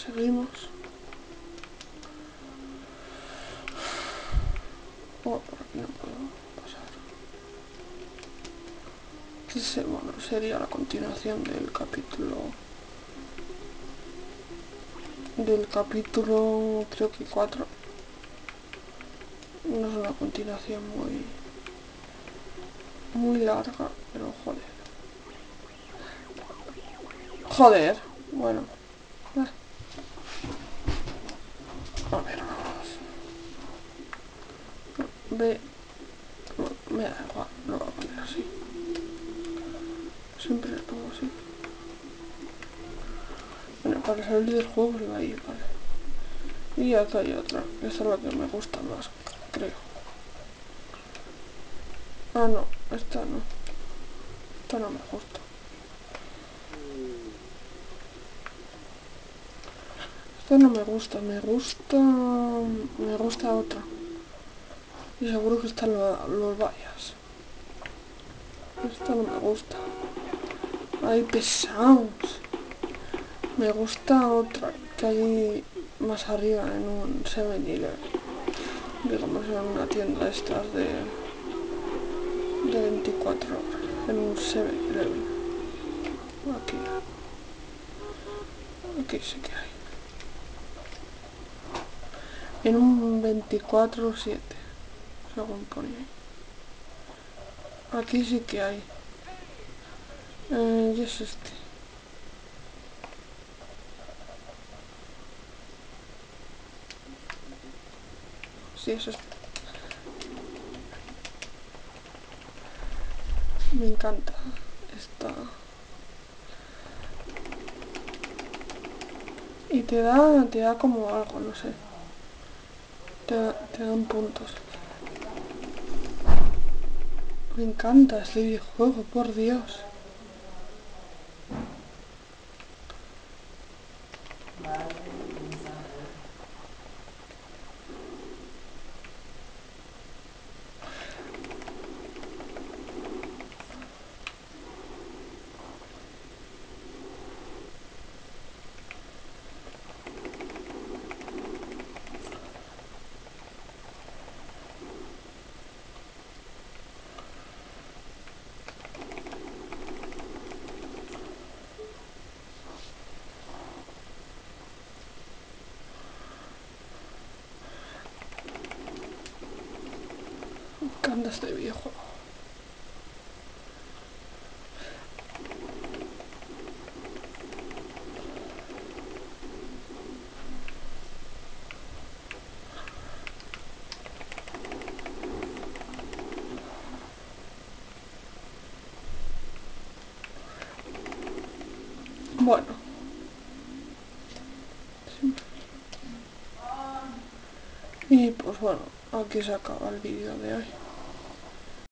seguimos. Oh, por aquí no puedo pasar. Bueno, sería la continuación del capítulo creo que 4. No es una continuación muy larga, pero joder, bueno, a ver, vamos. Me da igual, lo voy a poner así. Siempre lo pongo así. Bueno, para salir del juego le va a ir, vale. Y acá hay otra. Esta es la que me gusta más, creo. Ah, no, esta no. Esta no me gusta. Esta no me gusta, me gusta otra. Y seguro que están los vallas. Esta no me gusta. Ay, pesados. Me gusta otra que hay más arriba en un 7-Eleven. Digamos en una tienda estas de 24 horas. En un 7-Eleven. Aquí sí que hay. En un 24/7, según pone ahí. Aquí sí que hay. Y es este. Sí, es este. Me encanta esta. Y te da como algo, no sé. Te dan puntos. Me encanta este videojuego, por Dios. Me encanta este videojuego. Bueno. Y pues bueno, aquí se acaba el vídeo de hoy.